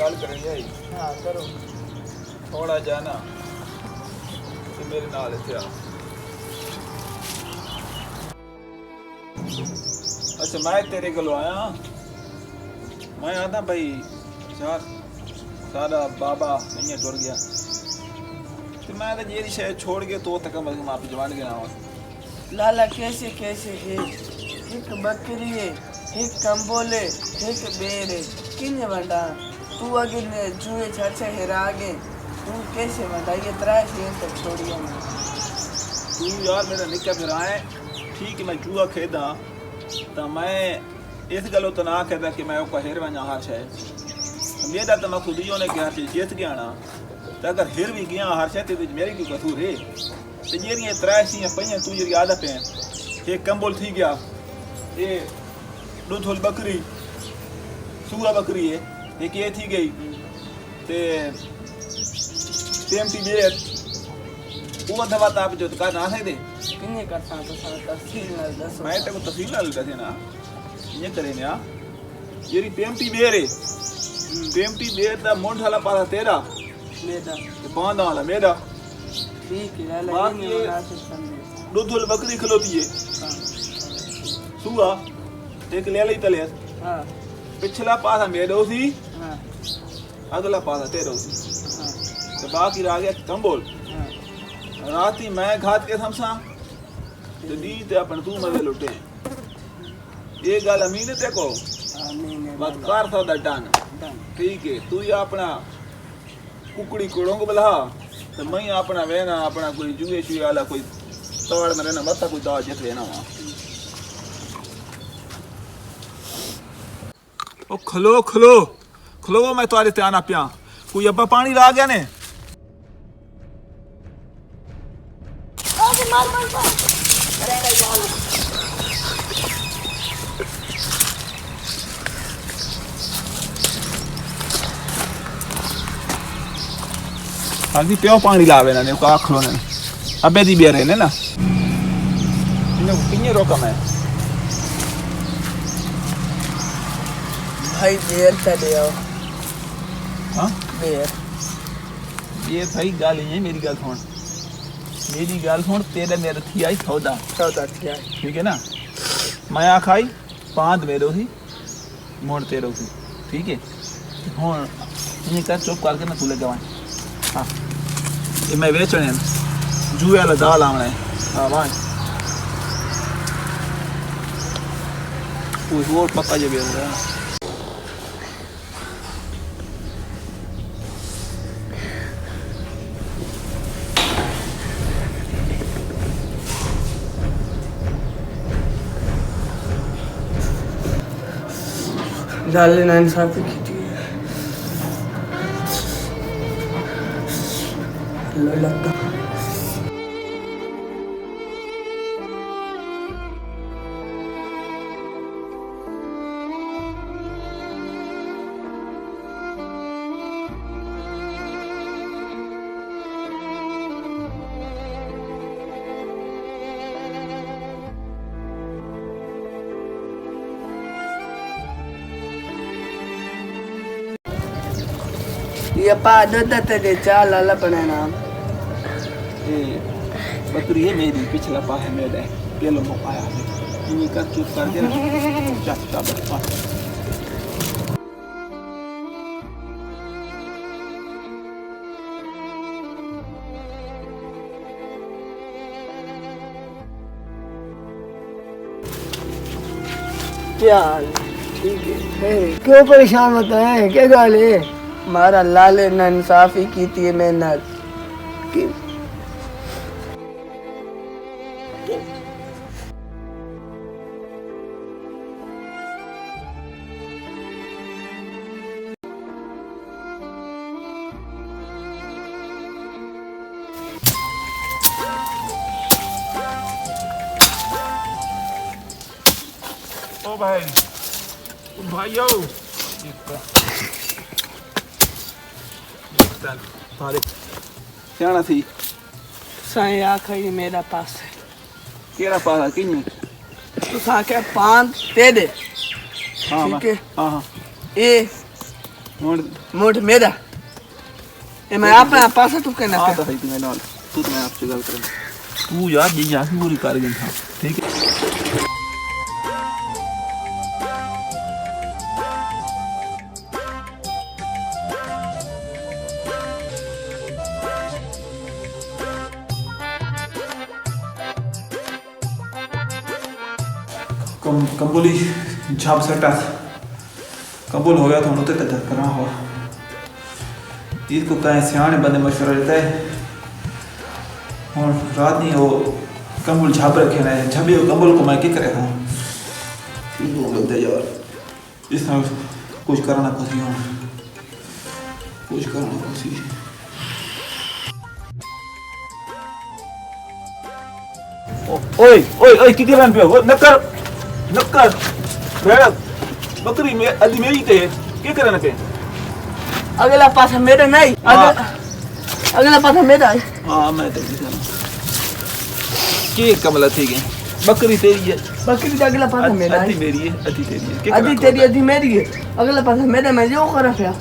गल करेंगे। हाँ करो। थोड़ा जा ना ते मेरे नाल इत्थे आ। अच्छा मैं तेरे को आया, मैं आता भाई यार सारा बाबा इं टुर गया तो मैं तो जेरी शायद छोड़ के तो तक आप जवान गया हुआ। लाला कैसे कैसे है, एक बकरी है, एक कंबोले, एक बेर है, किन्ने वंडा तू अगे जुए छाछे हेरा गए, तू कैसे वंडा ये त्रास है तक छोड़ियो मैं। तू यार मेरा निक्का फिर आए ठीक है, मैं जुआ खेदा तो मैं इस गलो तो ना कहता कि मैं हिर वञा हर शायद मेरा तो मैं खुद ही उन्हें हर चीज जीत गया ना, तो अगर हिर भी गया हर शायद तो मेरी कोई कसूर है। तो जेरियां त्रासियां पईयां तू जेरी आदत है, एक कंबल थी गया, ये दूधोल बकरी सूरा बकरी है, एक ये थी गई ते टेमटी बेर वो दवा ताप जो का ना है दे किन्ने करता तो सारा तफसील ना दसो। मैं तो तफसील ना दसे ना ये करे ना जेरी पेमटी बेर है, पेमटी बेर दा मुंड वाला पाला तेरा मेरा ते बांदा वाला मेरा। ठीक है लाला बाकी ये मुनासिब समझे। दूधोल बकरी खलोती है सूआ एक ले ली तले, हाँ पिछला पासा मेरे सी हाँ अगला पासा तेरा सी, हाँ तो बाकी रह गया कंबोल। हाँ राती मैं घात के समसा तो दी ते अपन तू मजे लुटे ये गल अमीन ते को आमीन बात कार था डन ठीक है। तू ये अपना कुकड़ी कोड़ोंग बला तो मैं अपना वेना अपना कोई जुए शुए वाला कोई तवाड़ में रहना मत कोई दाव जित लेना वहाँ। ओ खलो खलो खलो मैं तुम्हारे त्यान पिया कोई अब्बा पानी ला गया ने। अभी प्यो पानी लावे ना ने का खलो ने अबे दी बेरे ने ना इन्हें किन्ने रोका मैं भाई बेर चले आओ। हाँ बेर ये सही गल है मेरी गल सुन, मेरी गल सुन तेरे मेरे थी आई सौदा चौथा क्या ठीक है ना, मैं आ खाई पांच मेरो थी मोड़ तेरो थी ठीक है। हूँ ये कर चुप करके ना तू लगा हाँ ये मैं बेचने जुए वाला दाल आना है। हाँ भाई वो पक्का जो बेच रहा है। डाले ना इंसाफी की थी लगता ये पा दद तेरे चाल लाला पड़े नाम ये बकरी है मेरी पिछला पास है मेरा पेलो मो आया है ये कर चुप कर दे ना चाचा बच्चा क्या ठीक है क्यों परेशान होता है, क्या गाल है? हमारा लाले ने इंसाफी की थी मेहनत की। ओ भाई भाइयों क्या थी साईं आखिरी मेरा पास है केरा पासा किन्नी तो साके पांच दे दे हाँ ठीक है हाँ हाँ ए ਹੁਣ मोट मेरा ए मैं अपना पासा तू कहना ਆ ਤਾਂ ਹੈ ਤੂੰ ਨਾਲ ਤੂੰ ਤਾਂ ਮੈਂ ਆਪ ਸੇ ਗੱਲ ਕਰਾਂ ਤੂੰ ਯਾਰ ਜੀ ਜਾ ਪੂਰੀ ਕਰ ਗਈ ਥਾ ਠੀਕ ਹੈ कंबोली झाप सटा कंबोल हो गया तो उन्होंने तक करा हुआ इसको कहीं सियाने बंदे मशवरा देता है और रात नहीं वो कंबोल झाप रखे ना झपे वो कंबोल को मैं क्या करे था लगता है यार इस तरह कुछ करना पसी हो कुछ करना पसी ओए ओए ओए कितने रन पे हो नक्कर नक्कर बेड़ा बकरी में अदी मेरी ते क्या करना के अगला पासा मेरा नहीं अगला पासा मेरा है हां मैं तो दिखा के कमला थी गई बकरी तेरी है बकरी का अगला पासा मेरा अदी है मेरी है अदी तेरी है अदी तेरी अदी मेरी है अगला पासा मेरा मैं जो कर रहा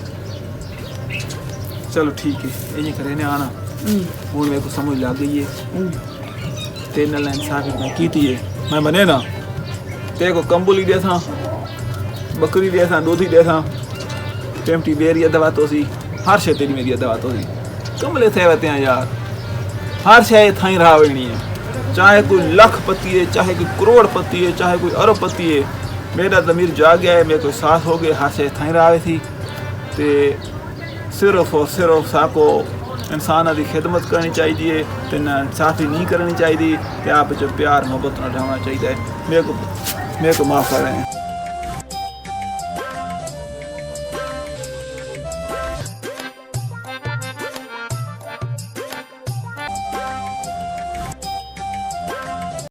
चलो ठीक है ये करे ने आना वो मेरे को समझ लग गई है तेरे नाल इंसाफ मैं कीती है मैं बने ना तेरे को कंबुली देसा बकरी देसा दूधी देसा टेम्पटी बेरी दवा तो सी हर शे तेरी मेरी दवा तो सी कमले थे वते हैं यार हर शे थाई रावणी है चाहे कोई लखपति है चाहे कोई करोड़पति है चाहे कोई अरबपति है मेरा ज़मीर जाग गया है मेरे को साथ हो गए हर शे थाई रावे थी ते सिर्फ और सिर्फ साको इंसान की खिदमत करनी चाहिए तो इंसाफी नहीं करनी चाहिए तो आप जो प्यार मोहब्बत ना ढाना चाहिए मेरे को माफ़ कर रहे हैं।